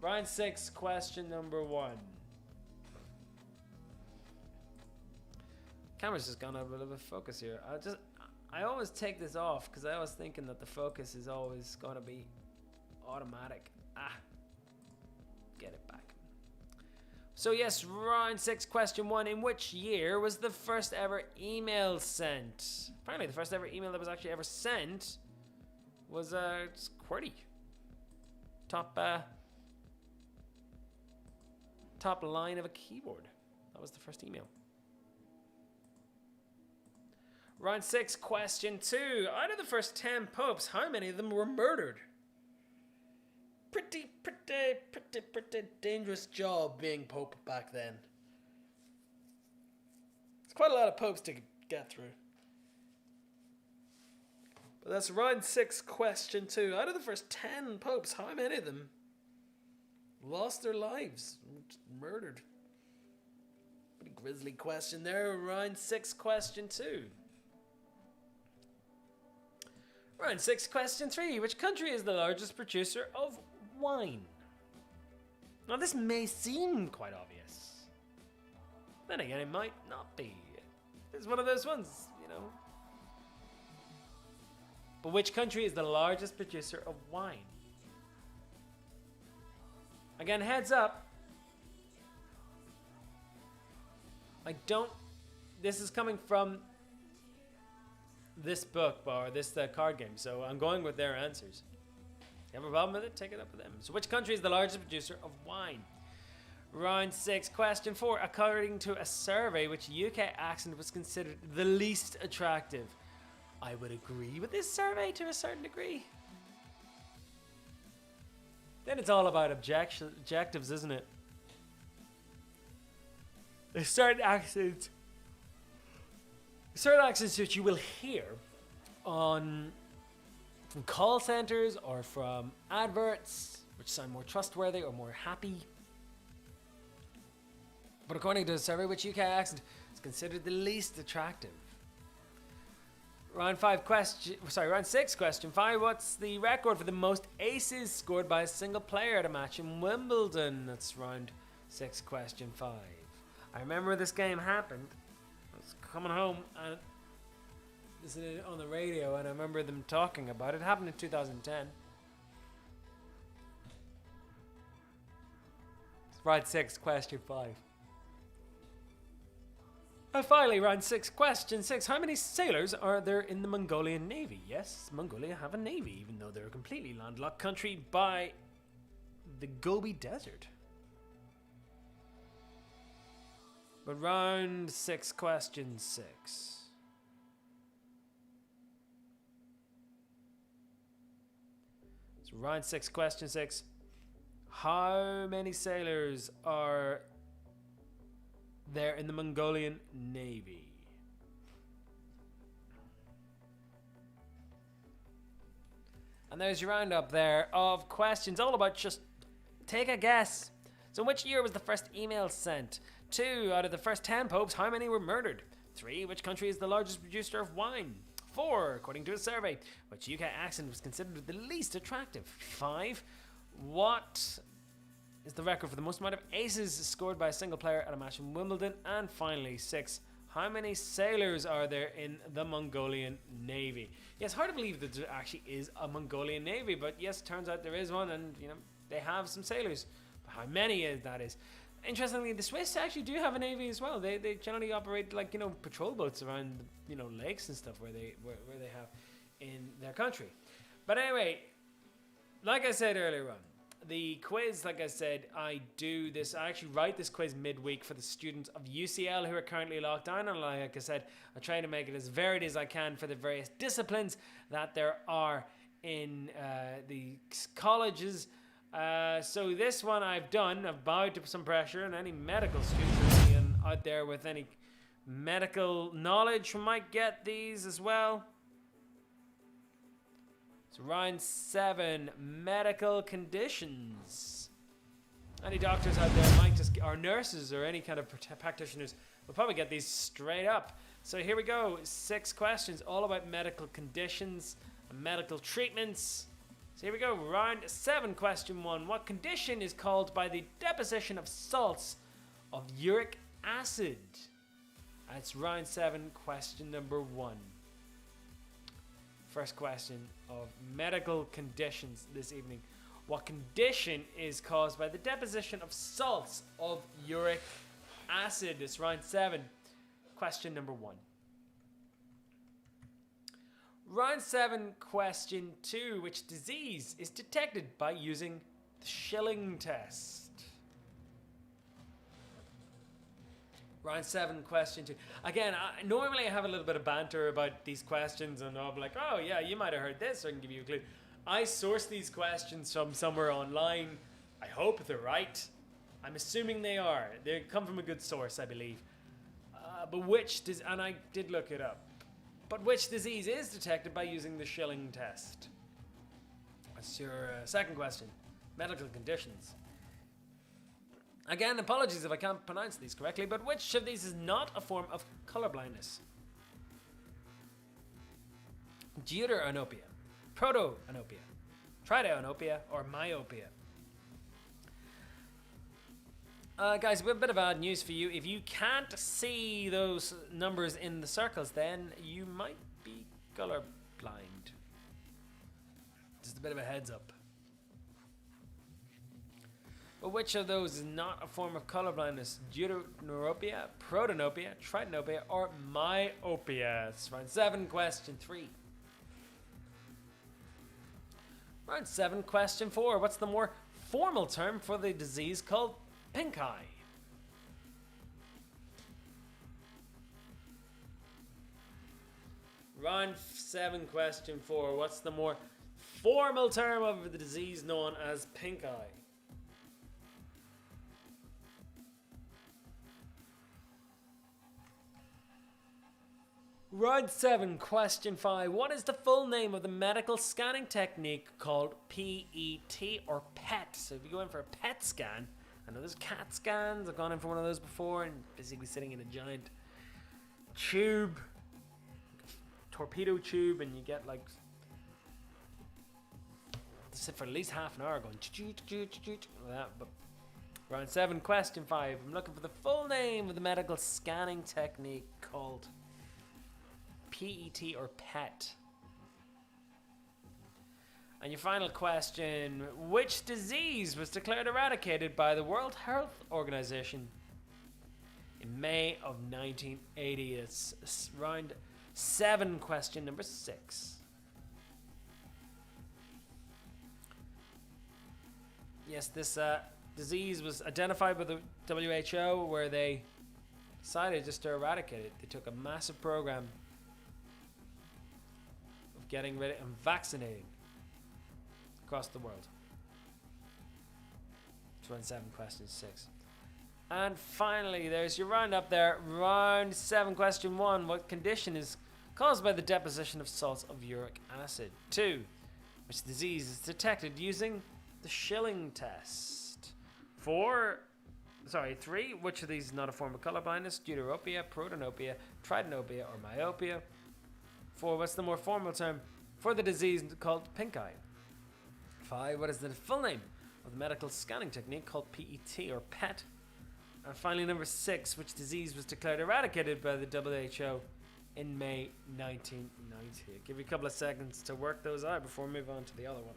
Round 6, question number 1. Camera's just gone out of a little bit of focus here. I always take this off because I was thinking that the focus is always going to be automatic. Get it back. So yes, round 6, question 1. In which year was the first ever email sent? Apparently the first ever email that was actually ever sent was QWERTY. Top line of a keyboard. That was the first email. Round 6, question 2. Out of the first 10 popes, how many of them were murdered? Pretty dangerous job being pope back then. It's quite a lot of popes to get through. But that's round 6, question 2. Out of the first 10 popes, how many of them lost their lives? Murdered. Pretty grisly question there. Round 6, question 2. Round 6, question 3. Which country is the largest producer of wine? Now this may seem quite obvious. Then again, it might not be. It's one of those ones, you know. But which country is the largest producer of wine? Again, heads up. This is coming from this book or this card game, so I'm going with their answers. You have a problem with it? Take it up with them. So which country is the largest producer of wine? Round 6, question 4. According to a survey, which UK accent was considered the least attractive? I would agree with this survey to a certain degree. Then it's all about objectives, isn't it? There's certain accents that you will hear from call centers or from adverts, which sound more trustworthy or more happy. But according to a survey, which UK accent is considered the least attractive? Round 6, question 5. What's the record for the most aces scored by a single player at a match in Wimbledon? That's round 6, question 5. I remember this game happened. I was coming home and listening on the radio, and I remember them talking about it. It happened in 2010. Round 6, question 5. And finally, round 6, question 6. How many sailors are there in the Mongolian Navy? Yes, Mongolia have a navy, even though they're a completely landlocked country by the Gobi Desert. But round 6, question 6. So round 6, question 6. How many sailors are there in the Mongolian Navy? And there's your roundup there of questions, all about just take a guess. So which year was the first email sent? 2, out of the first 10 popes, how many were murdered? 3, which country is the largest producer of wine? 4, according to a survey, which UK accent was considered the least attractive? 5, what is the record for the most amount of aces scored by a single player at a match in Wimbledon? And finally, 6, how many sailors are there in the Mongolian Navy? Yes, hard to believe that there actually is a Mongolian Navy, but yes, turns out there is one, and they have some sailors. But how many that is? Interestingly, the Swiss actually do have a navy as well. They generally operate like patrol boats around lakes and stuff where they have in their country. But anyway, like I said earlier on, the quiz, like I said, I actually write this quiz midweek for the students of UCL who are currently locked down. And like I said, I try to make it as varied as I can for the various disciplines that there are in the colleges. So this one I've bowed to some pressure, and any medical students out there with any medical knowledge might get these as well. So round 7, medical conditions. Any doctors out there or nurses or any kind of practitioners will probably get these straight up. So here we go, 6 questions all about medical conditions and medical treatments. So here we go, round 7, question 1. What condition is caused by the deposition of salts of uric acid? That's round 7, question number 1. First question of medical conditions this evening. What condition is caused by the deposition of salts of uric acid? It's round 7, question number 1. Round 7, question 2. Which disease is detected by using the Schilling test? Round 7, question 2. Again, normally I have a little bit of banter about these questions, and I'll be like, oh yeah, you might have heard this, or I can give you a clue. I source these questions from somewhere online. I hope they're right. I'm assuming they are. They come from a good source, I believe. And I did look it up. But which disease is detected by using the Schilling test? That's your second question. Medical conditions. Again, apologies if I can't pronounce these correctly, but which of these is not a form of color blindness? Deuteranopia, protoanopia, tritanopia, or myopia? Guys, we have a bit of bad news for you. If you can't see those numbers in the circles, then you might be color blind. Just a bit of a heads up. But which of those is not a form of color blindness? Deuteranopia, protanopia, tritanopia, or myopia? It's round 7, question 3. Round 7, question 4. What's the more formal term for the disease called pink eye? Round 7, question 4. What's the more formal term of the disease known as pink eye? Round 7, question 5. What is the full name of the medical scanning technique called PET or PET? So if you go in for a PET scan, I know there's CAT scans, I've gone in for one of those before, and basically sitting in a giant tube, torpedo tube, and you get like, sit for at least half an hour going that. But round 7, question 5. I'm looking for the full name of the medical scanning technique called PET or PET. And your final question, which disease was declared eradicated by the World Health Organization in May of 1980? It's round 7, question number 6. Yes, this disease was identified by the WHO, where they decided just to eradicate it. They took a massive program of getting rid and vaccinating across the world. 27 questions 6. And finally, there's your roundup there. Round 7, question 1. What condition is caused by the deposition of salts of uric acid? 2. Which disease is detected using the Schilling test? 3. Which of these is not a form of color blindness? Deuteranopia, protanopia, tritanopia, or myopia? 4. What's the more formal term for the disease called pink eye? 5. What is the full name of the medical scanning technique called PET or PET. And finally, number 6, which disease was declared eradicated by the WHO in May 1990. I'll give you a couple of seconds to work those out before we move on to the other one.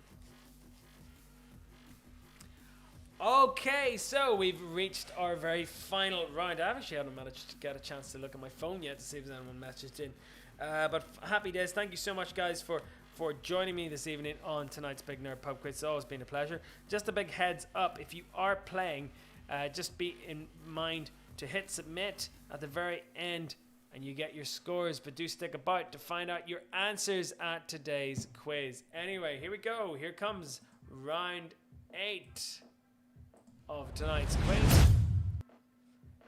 Okay, so we've reached our very final round. I actually haven't managed to get a chance to look at my phone yet to see if there's anyone messaged in. But happy days. Thank you so much, guys, for joining me this evening on tonight's Big Nerd Pub Quiz. It's always been a pleasure. Just a big heads up, if you are playing, just be in mind to hit submit at the very end and you get your scores, but do stick about to find out your answers at today's quiz. Anyway, here we go. Here comes round 8 of tonight's quiz.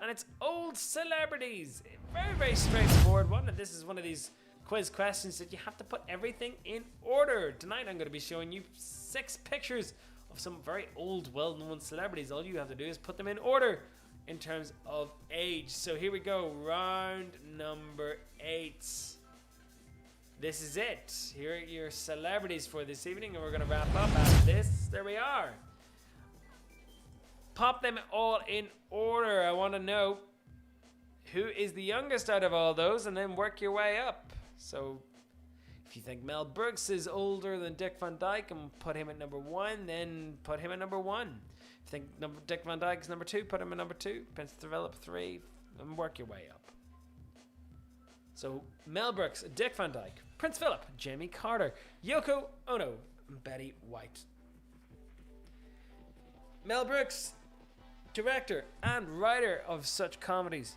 And it's old celebrities. Very, very straightforward one. And this is one of these quiz questions that you have to put everything in order. Tonight I'm going to be showing you 6 pictures of some very old, well-known celebrities. All you have to do is put them in order in terms of age. So here we go. Round number 8. This is it. Here are your celebrities for this evening. And we're going to wrap up after this. There we are. Pop them all in order. I want to know who is the youngest out of all those, and then work your way up. So if you think Mel Brooks is older than Dick Van Dyke and put him at number 1, then put him at number 1. If you think Dick Van Dyke is number 2, put him at number 2. Prince Philip 3, and work your way up. So Mel Brooks, Dick Van Dyke, Prince Philip, Jimmy Carter, Yoko Ono, and Betty White. Mel Brooks, director and writer of such comedies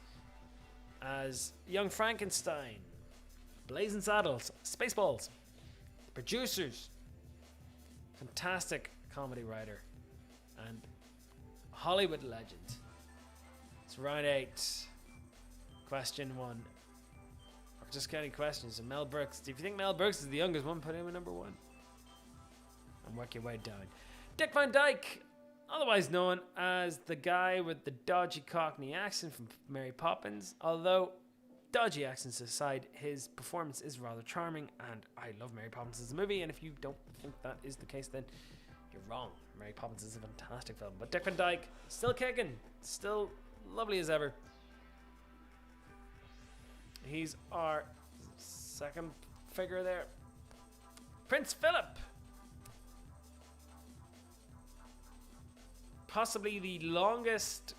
as Young Frankenstein, Blazing Saddles, Spaceballs. Producers, fantastic comedy writer and Hollywood legend. It's round 8. Question 1. Or just counting questions. So Mel Brooks. If you think Mel Brooks is the youngest one, put him at number 1. And work your way down. Dick Van Dyke, otherwise known as the guy with the dodgy Cockney accent from Mary Poppins. Although, dodgy accents aside, his performance is rather charming, and I love Mary Poppins as a movie, and if you don't think that is the case, then you're wrong. Mary Poppins is a fantastic film. But Dick Van Dyke, still kicking, still lovely as ever. He's our second figure there. Prince Philip. Possibly the longest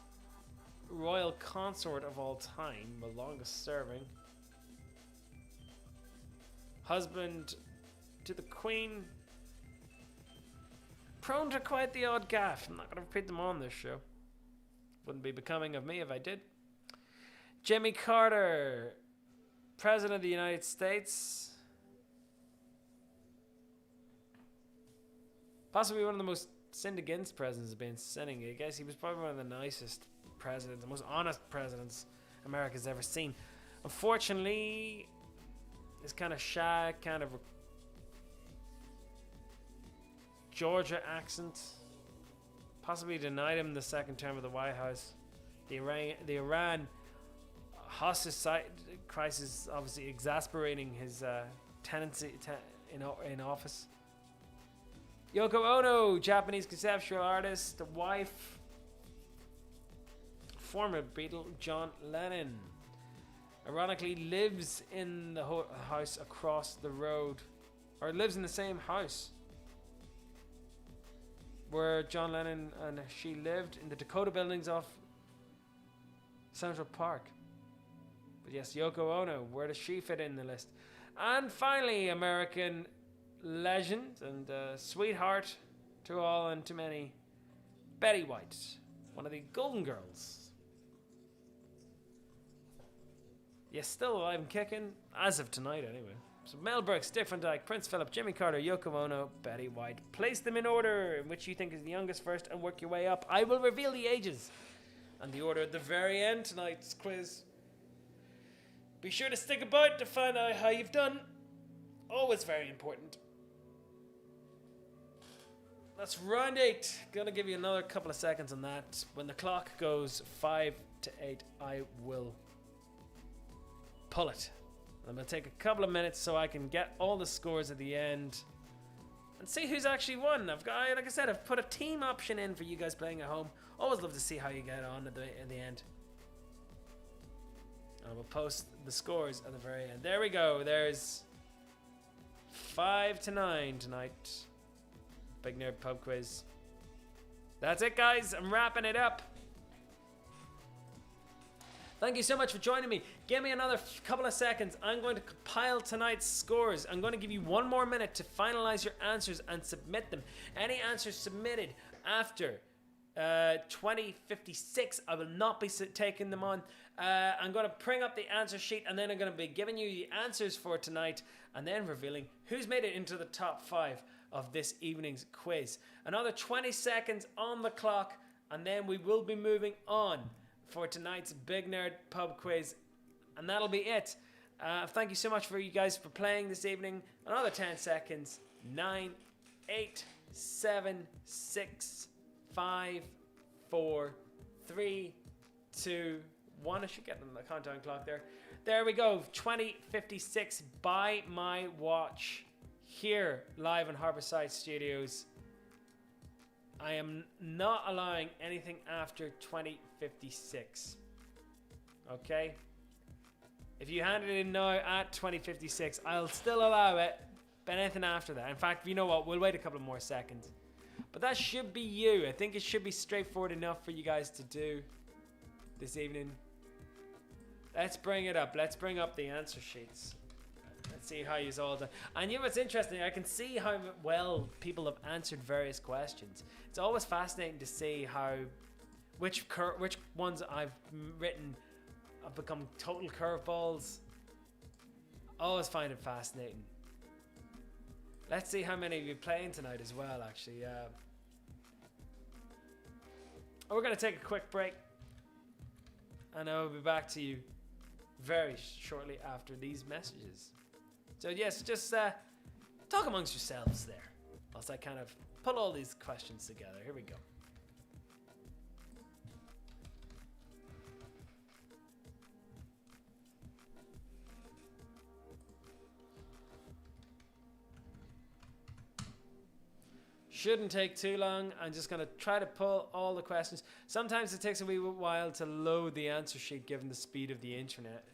royal consort of all time, the longest serving. Husband to the Queen. Prone to quite the odd gaffe. I'm not going to repeat them on this show. Wouldn't be becoming of me if I did. Jimmy Carter, President of the United States. Possibly one of the most sinned against presidents has been sinning. I guess he was probably one of the nicest presidents, the most honest presidents America's ever seen. Unfortunately, this kind of shy, kind of Georgia accent possibly denied him the second term of the White House. The Iran hostage crisis obviously exasperating his tendency in office. Yoko Ono, Japanese conceptual artist, the wife, former Beatle John Lennon, ironically lives in the house across the road, or lives in the same house where John Lennon and she lived, in the Dakota buildings off Central Park. But yes, Yoko Ono, where does she fit in the list? And finally, American legend and sweetheart to all and to many, Betty White, one of the Golden Girls. Yes, still alive and kicking, as of tonight anyway. So Mel Brooks, Dick Van Dyke, Prince Philip, Jimmy Carter, Yoko Ono, Betty White. Place them in order in which you think is the youngest first and work your way up. I will reveal the ages and the order at the very end tonight's quiz. Be sure to stick about to find out how you've done. Always very important. That's round 8. Gonna give you another couple of seconds on that. When the clock goes 5 to 8, I will pull it. I'm gonna take a couple of minutes so I can get all the scores at the end, and see who's actually won. Like I said, I've put a team option in for you guys playing at home. Always love to see how you get on at the end. And we'll post the scores at the very end. There we go. There's 5-9 tonight. Big Nerd Pub Quiz. That's it, guys. I'm wrapping it up. Thank you so much for joining me. Give me another couple of seconds. I'm going to compile tonight's scores. I'm going to give you one more minute to finalize your answers and submit them. Any answers submitted after 2056, I will not be taking them on. I'm going to bring up the answer sheet, and then I'm going to be giving you the answers for tonight, and then revealing who's made it into the top 5 of this evening's quiz. Another 20 seconds on the clock, and then we will be moving on for tonight's Big Nerd Pub Quiz, and that'll be it. Thank you so much for you guys for playing this evening. Another 10 seconds. 9, 8, 7, 6, 5, 4, 3, 2, 1. I should get the countdown clock there. There we go. 2056 by my watch here live in Harbourside Studios. I am not allowing anything after 2056. Okay? If you hand it in now at 2056, I'll still allow it, but anything after that. In fact, you know what? We'll wait a couple more seconds. But that should be you. I think it should be straightforward enough for you guys to do this evening. Let's bring it up. Let's bring up the answer sheets. Let's see how you've all done. And you know what's interesting? I can see how well people have answered various questions. It's always fascinating to see how which ones I've written have become total curveballs. Always find it fascinating. Let's see how many of you playing tonight as well, actually. We're going to take a quick break, and I will be back to you very shortly after these messages. So yes, just talk amongst yourselves there, whilst I kind of pull all these questions together. Here we go. Shouldn't take too long. I'm just going to try to pull all the questions. Sometimes it takes a wee while to load the answer sheet given the speed of the internet.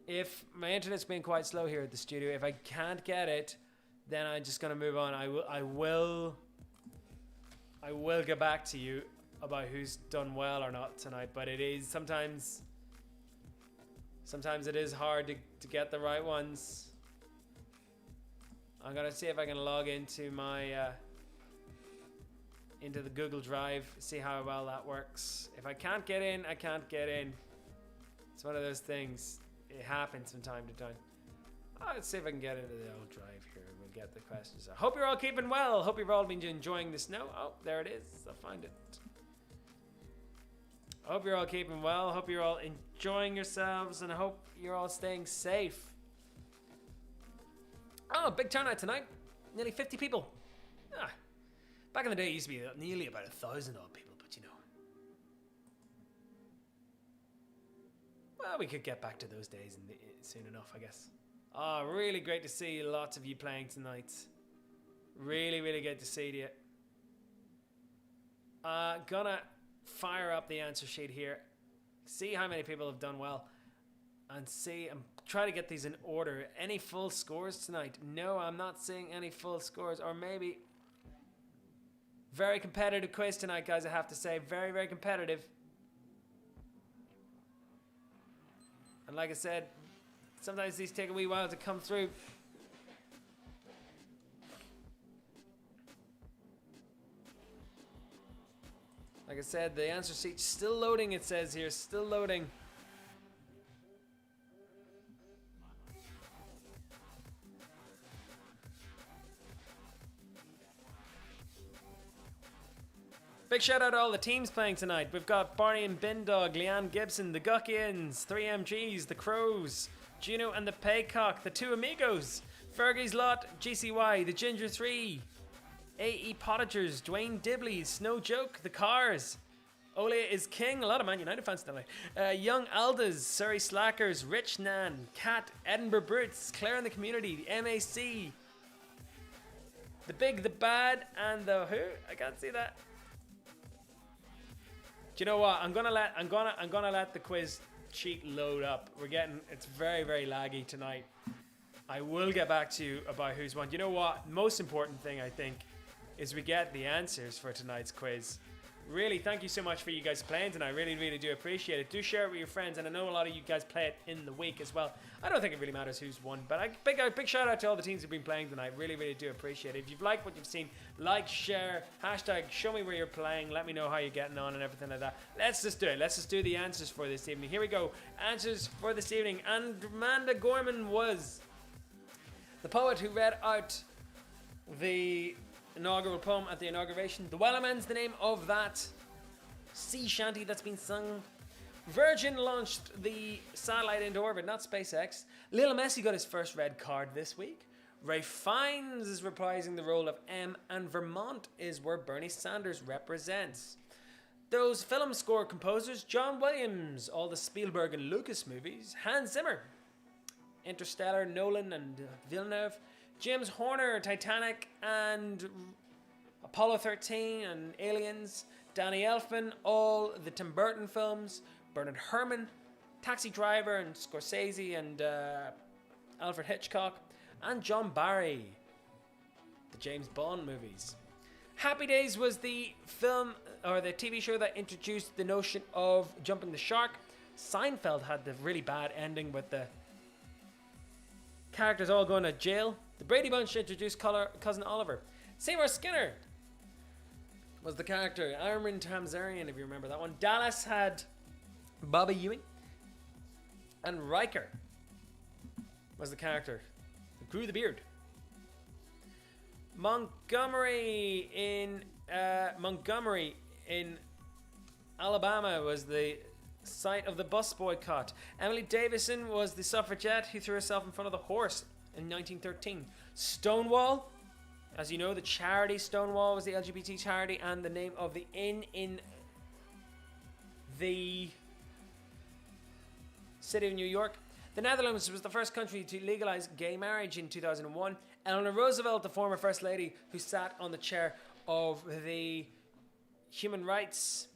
If my internet's been quite slow here at the studio, if I can't get it, then I'm just going to move on. I will get back to you about who's done well or not tonight, but it is sometimes it is hard to get the right ones. I'm gonna see if I can log into my into the Google Drive, see how well that works. If I can't get in, I can't get in. It's one of those things. It happens from time to time. Let's see if I can get into the old drive here. We'll get the questions. I hope you're all keeping well. Hope you've all been enjoying the snow. Oh, there it is. I'll find it. I hope you're all keeping well. I hope you're all enjoying yourselves, and I hope you're all staying safe. Oh, big turnout tonight. Nearly 50 people. Back in the day, it used to be nearly about 1,000 odd people, but you know. Well, we could get back to those days soon enough, I guess. Oh, really great to see lots of you playing tonight. Really, really good to see you. Gonna fire up the answer sheet here. See how many people have done well. And see, and try to get these in order. Any full scores tonight? No, I'm not seeing any full scores. Or maybe... Very competitive quiz tonight, guys, I have to say. Very, very competitive. And like I said, sometimes these take a wee while to come through. Like I said, the answer sheet's still loading, it says here. Still loading. Big shout out to all the teams playing tonight. We've got Barney and Bindog, Leanne Gibson, the Guckians, 3MGs, the Crows, Juno and the Paycock, the Two Amigos, Fergie's Lot, GCY, the Ginger 3, AE Pottagers, Dwayne Dibley, Snow Joke, the Cars, Ole is king. A lot of Man United fans tonight. Young Alders, Surrey Slackers, Rich Nan, Cat, Edinburgh Brutes, Claire in the Community, the MAC, the Big, the Bad, and the who? I can't see that. Do you know what? I'm gonna let the quiz sheet load up. It's very, very laggy tonight. I will get back to you about who's won. You know what? Most important thing I think is we get the answers for tonight's quiz. Really, thank you so much for you guys playing tonight. Really, really do appreciate it. Do share it with your friends, and I know a lot of you guys play it in the week as well. I don't think it really matters who's won, but big shout out to all the teams who've been playing tonight. Really, really do appreciate it. If you've liked what you've seen, like, share, hashtag, show me where you're playing. Let me know how you're getting on and everything like that. Let's just do it. Let's just do the answers for this evening. Here we go. Answers for this evening. And Amanda Gorman was the poet who read out the inaugural poem at the inauguration. The Wellerman's the name of that sea shanty that's been sung. Virgin launched the satellite into orbit, not SpaceX. Lionel Messi got his first red card this week. Ray Fiennes is reprising the role of M, and Vermont is where Bernie Sanders represents. Those film score composers: John Williams, all the Spielberg and Lucas movies; Hans Zimmer, Interstellar, Nolan and Villeneuve; James Horner, Titanic and Apollo 13 and Aliens; Danny Elfman, all the Tim Burton films; Bernard Herrmann, Taxi Driver and Scorsese and Alfred Hitchcock; and John Barry, the James Bond movies. Happy Days was the film or the TV show that introduced the notion of jumping the shark. Seinfeld had the really bad ending with the characters all going to jail. The Brady Bunch introduced Cousin Oliver. Seymour Skinner was the character. Armin Tamzarian, if you remember that one. Dallas had Bobby Ewing. And Riker was the character who grew the beard. Montgomery in Alabama was the site of the bus boycott. Emily Davison was the suffragette who threw herself in front of the horse in 1913. Stonewall, as you know, the charity Stonewall was the LGBT charity and the name of the inn in the city of New York. The Netherlands was the first country to legalize gay marriage in 2001. Eleanor Roosevelt, the former First Lady who sat on the chair of the Human Rights.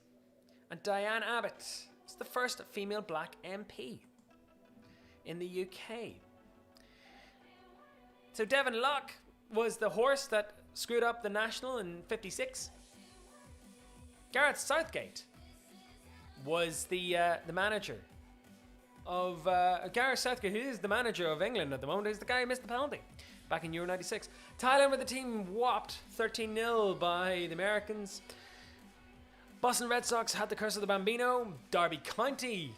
And Diane Abbott was the first female black MP in the UK. So Devon Locke was the horse that screwed up the National in 56. Gareth Southgate was the manager of Gareth Southgate, who is the manager of England at the moment, is the guy who missed the penalty back in Euro 96. Thailand with the team whopped 13-0 by the Americans. Boston Red Sox had the curse of the Bambino. Derby County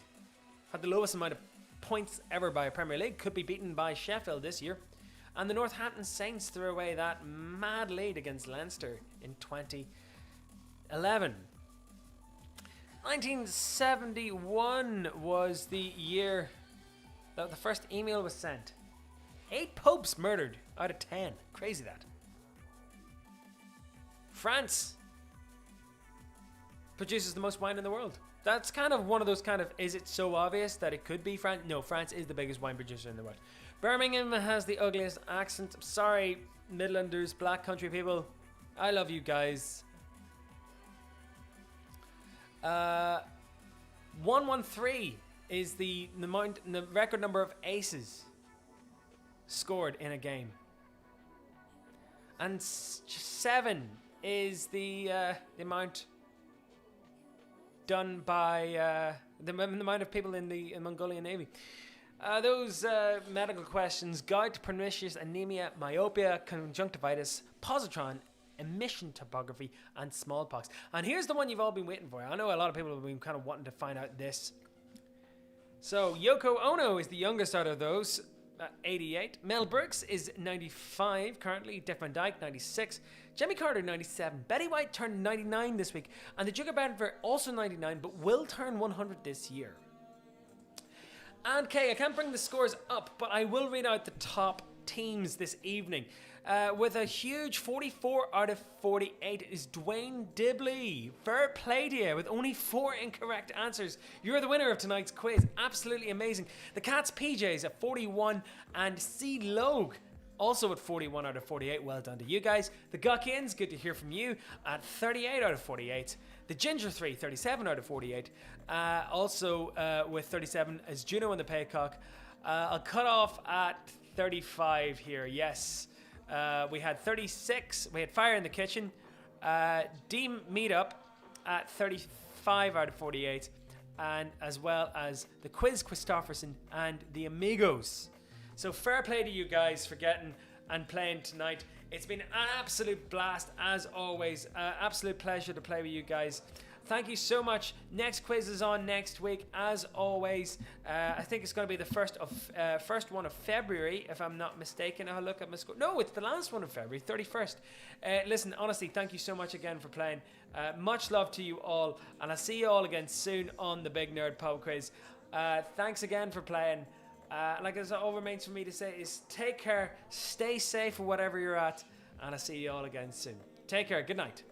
had the lowest amount of points ever by a Premier League, could be beaten by Sheffield this year. And the Northampton Saints threw away that mad lead against Leinster in 2011. 1971 was the year that the first email was sent. 8 popes murdered out of 10. Crazy that. France produces the most wine in the world. That's kind of one of those kind of, is it so obvious that it could be France? No, France is the biggest wine producer in the world. Birmingham has the ugliest accent. I'm sorry, Midlanders, Black Country people. I love you guys. 113 is the record number of aces scored in a game. And 7 is the amount done by the amount of people in the Mongolian Navy. Those medical questions: gout, pernicious anemia, myopia, conjunctivitis, positron, emission topography, and smallpox. And here's the one you've all been waiting for. I know a lot of people have been kind of wanting to find out this. So Yoko Ono is the youngest out of those, 88. Mel Brooks is 95 currently. Dick Van Dyke, 96. Jimmy Carter, 97. Betty White turned 99 this week. And the Duke of Bedford also 99, but will turn 100 this year. And okay, I can't bring the scores up, but I will read out the top teams this evening. with a huge 44 out of 48 is Dwayne Dibley. Fair play to you with only 4 incorrect answers. You're the winner of tonight's quiz. Absolutely amazing. The Cat's PJs at 41 and C. Logue also at 41 out of 48. Well done to you guys. The Guckins, good to hear from you, at 38 out of 48. The Ginger 3, 37 out of 48. Also with 37 is Juno and the Paycock. I'll cut off at 35 here, yes. We had 36. We had Fire in the Kitchen. Deem Meetup at 35 out of 48. And as well as the Quiz Christofferson and the Amigos. So fair play to you guys for getting and playing tonight. It's been an absolute blast as always. Absolute pleasure to play with you guys. Thank you so much. Next quiz is on next week as always. I think it's going to be the first one of February, if I'm not mistaken. I'll look at my score. No, it's the last one of February, 31st. Listen, honestly, thank you so much again for playing. Much love to you all, and I'll see you all again soon on the Big Nerd Pub Quiz. Thanks again for playing. Like as all remains for me to say is take care, stay safe for whatever you're at, and I'll see you all again soon. Take care, good night.